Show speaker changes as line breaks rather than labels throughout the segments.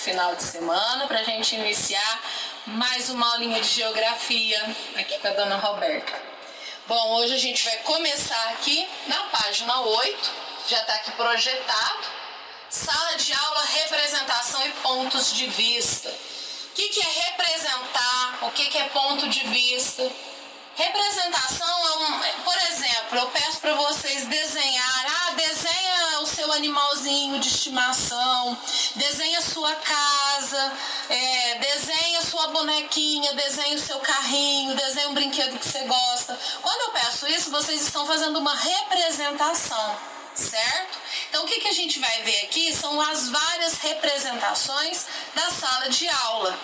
final de semana para a gente iniciar mais uma aulinha de geografia aqui com a dona Roberta. Bom, hoje a gente vai começar aqui na página 8, já está aqui projetado, sala de aula, representação e pontos de vista. O que é representar? O que é ponto de vista? Representação por exemplo, eu peço para vocês desenhar, desenha o seu animalzinho de estimação, desenha a sua casa, desenha a sua bonequinha, desenha o seu carrinho, desenha um brinquedo que você gosta. Quando eu peço isso, vocês estão fazendo uma representação, certo? Então o que a gente vai ver aqui são as várias representações da sala de aula.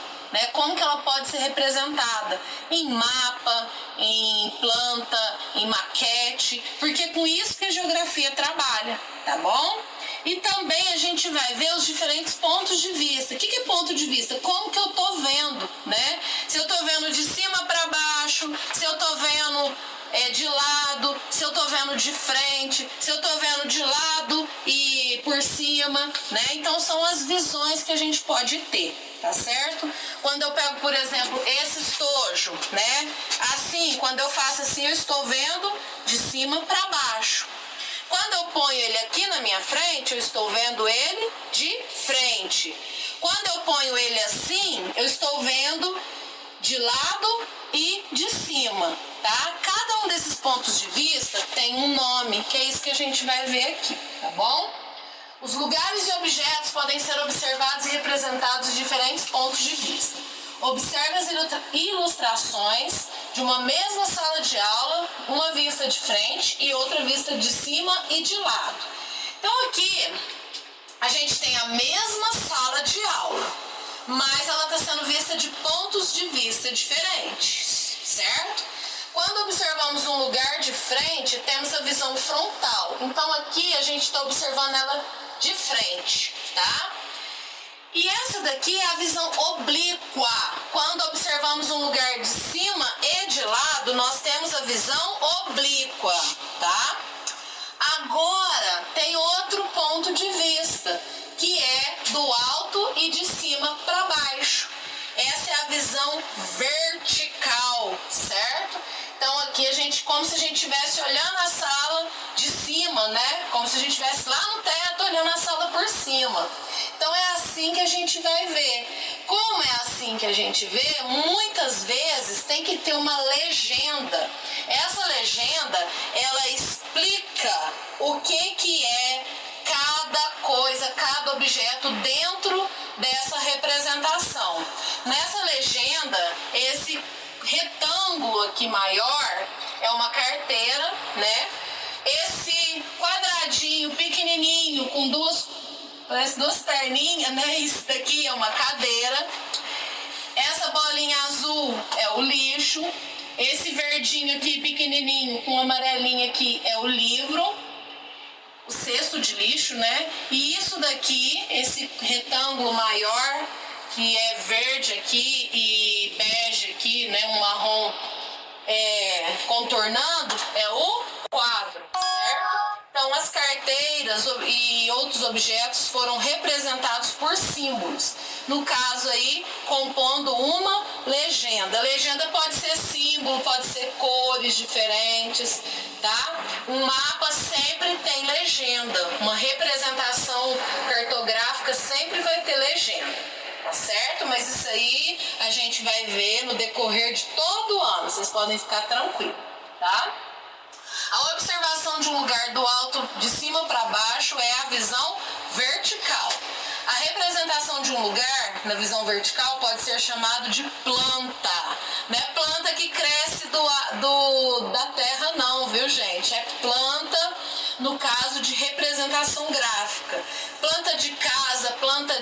Como que ela pode ser representada em mapa, em planta, em maquete, porque é com isso que a geografia trabalha, tá bom? E também a gente vai ver os diferentes pontos de vista. O que é ponto de vista? Como que eu tô vendo, né? Se eu tô vendo de cima para baixo, se eu tô vendo de lado, se eu tô vendo de frente, se eu tô vendo de lado e por cima, né? Então são as visões que a gente pode ter, tá certo? Quando eu pego, por exemplo, esse estojo, né? Assim, quando eu faço assim, eu estou vendo de cima para baixo. Quando eu ponho ele aqui na minha frente, eu estou vendo ele de frente. Quando eu ponho ele assim, eu estou vendo de lado e de cima, tá? Cada um desses pontos de vista tem um nome, que é isso que a gente vai ver aqui, tá bom? Os lugares e objetos podem ser observados e representados de diferentes pontos de vista. Observe as ilustrações de uma mesma sala de aula, uma vista de frente e outra vista de cima e de lado. Então aqui a gente tem a mesma sala de aula, mas ela está sendo vista de pontos de vista diferentes, certo? Quando observamos um lugar de frente, temos a visão frontal. Então aqui a gente está observando ela de frente, tá? E essa daqui é a visão oblíqua. Quando observamos um lugar de cima e de lado, nós temos a visão oblíqua, tá? Agora tem outro ponto de vista, que é do alto e de cima para baixo. Essa é a visão vertical, certo? Então aqui a gente, como se a gente estivesse olhando a sala de cima, né? Como se a gente estivesse lá no teto olhando a sala por cima. Então é assim que a gente vai ver. Como é assim que a gente vê, muitas vezes tem que ter uma legenda. Essa legenda, ela explica o que é cada coisa, cada objeto dentro dessa representação. Nessa legenda, esse retângulo aqui maior é uma carteira, né? Esse quadradinho pequenininho com parece duas perninhas, né? Isso daqui é uma cadeira. Essa bolinha azul é o lixo. Esse verdinho aqui pequenininho com amarelinho aqui é o livro, o cesto de lixo, né? E isso daqui, esse retângulo maior, que é verde aqui e bege aqui, né? Um marrom contornando, é o quadro, certo? Então as carteiras e outros objetos foram representados por símbolos. No caso aí, compondo uma legenda. A legenda pode ser símbolo, pode ser cores diferentes, tá? Um mapa sempre tem legenda. Uma representação cartográfica sempre vai ter legenda, tá certo? Mas isso aí a gente vai ver no decorrer de todo o ano. Vocês podem ficar tranquilos, tá? A observação de um lugar do alto, de cima para baixo, é a visão vertical. A representação de um lugar, na visão vertical, pode ser chamado de planta. Não é planta que cresce da terra não, viu gente? É planta, no caso de representação gráfica. Planta de casa, planta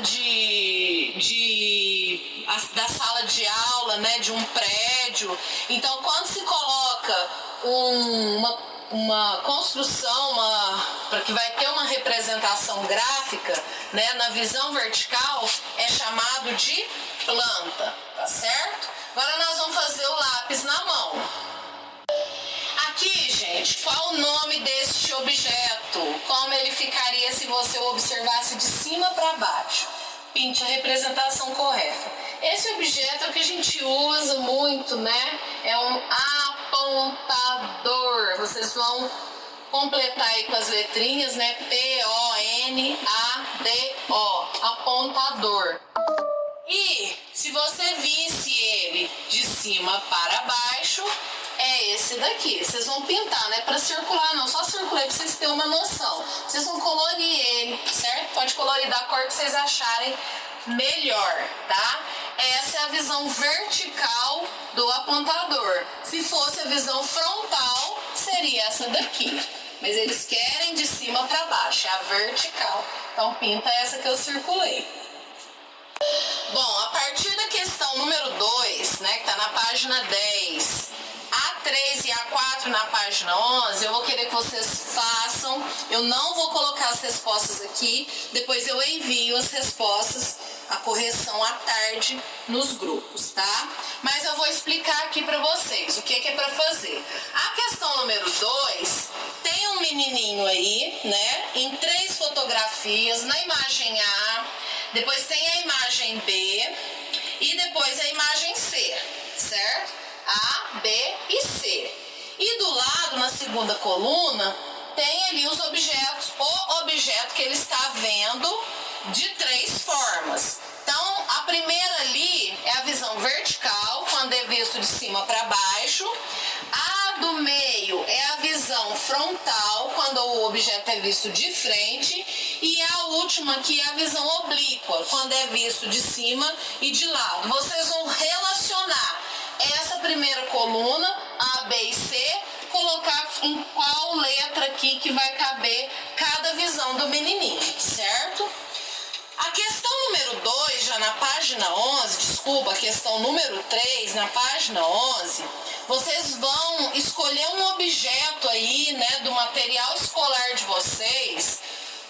da sala de aula, né, de um prédio. Então, quando se coloca uma construção, para que vai ter uma representação gráfica, né, na visão vertical, é chamado de planta, tá certo? Agora nós vamos fazer o lápis na mão. Aqui, gente, qual o nome deste objeto? Como ele ficaria se você o observasse de cima para baixo? pinte a representação correta. Esse objeto é o que a gente usa muito, né? É um apontador. Vocês vão completar aí com as letrinhas, né? P-O-N-A-D-O, apontador. E se você visse ele de cima para baixo, é esse daqui. Vocês vão pintar, não é para circular não, só circular para vocês terem uma noção. Vocês vão colorir ele, certo? Pode colorir da cor que vocês acharem melhor, tá? Essa é a visão vertical do apontador. Se fosse a visão frontal, seria essa daqui. Mas eles querem de cima para baixo, é a vertical. Então pinta essa que eu circulei. Bom, a partir da questão número 2, né, que está na página 10, A3 e A4 na página 11, eu vou querer que vocês façam. Eu não vou colocar as respostas aqui, depois eu envio as respostas, a correção à tarde nos grupos, tá? Mas eu vou explicar aqui para vocês o que é para fazer. A questão número 2 tem um menininho aí, né, em 3 fotografias, na imagem A, depois tem a imagem B e depois a imagem C, certo? A, B e C. E do lado, na segunda coluna, tem ali os objetos, o objeto que ele está vendo de 3 formas. Então, a primeira ali é a visão vertical, quando é visto de cima para baixo. A do meio é a visão frontal, quando o objeto é visto de frente. E a última aqui é a visão oblíqua, quando é visto de cima e de lado. Vocês vão relacionar essa primeira coluna, A, B e C, colocar em qual letra aqui que vai caber cada visão do menininho, certo? A questão número 2, já na página 11, desculpa, a questão número 3, na página 11, vocês vão escolher um objeto aí, né, do material escolar de vocês.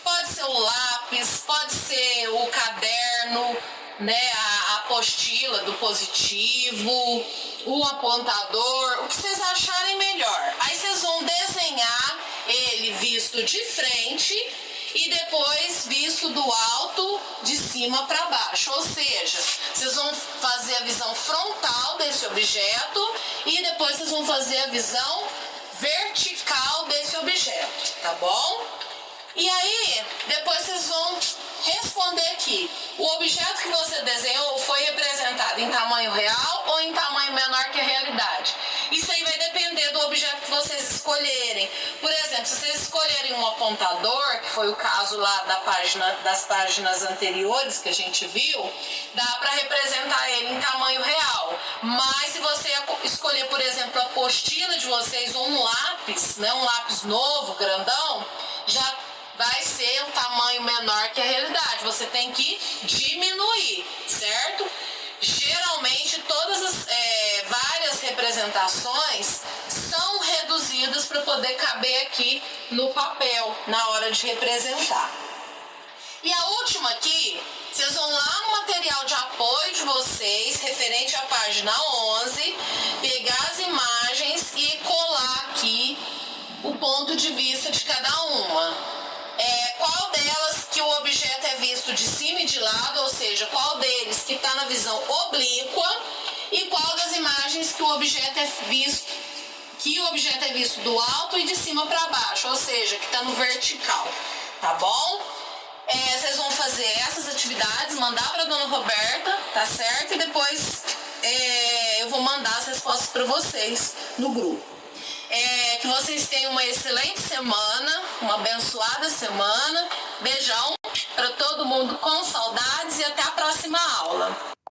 Pode ser o lápis, pode ser o caderno, né, a apostila do positivo, o apontador, o que vocês acharem melhor. Aí vocês vão desenhar ele visto de frente e depois visto do alto, de cima para baixo. Ou seja, vocês vão fazer a visão frontal desse objeto e depois vocês vão fazer a visão vertical desse objeto, tá bom? E aí, depois vocês vão responder aqui. O objeto que você desenhou foi representado em tamanho real ou em tamanho menor que a realidade? Isso aí vai depender do objeto que vocês escolherem. Por exemplo, se vocês escolherem um apontador, que foi o caso lá das páginas anteriores que a gente viu, dá para representar ele em tamanho real. Mas se você escolher, por exemplo, a apostila de vocês ou um lápis, né, um lápis novo, grandão, já vai ser um tamanho menor que a realidade. Você tem que diminuir, certo? Geralmente todas as várias representações são reduzidas para poder caber aqui no papel na hora de representar. E a última aqui, vocês vão lá no material de apoio de vocês, referente à página 11, pegar as imagens e colar aqui o ponto de vista de cada uma. Qual delas que o objeto é visto de cima e de lado, ou seja, qual deles que está na visão oblíqua e qual das imagens que o objeto é visto do alto e de cima para baixo, ou seja, que está no vertical, tá bom? Vocês vão fazer essas atividades, mandar para a dona Roberta, tá certo? E depois eu vou mandar as respostas para vocês no grupo. Que vocês tenham uma excelente semana, uma abençoada semana. Beijão para todo mundo com saudades e até a próxima aula.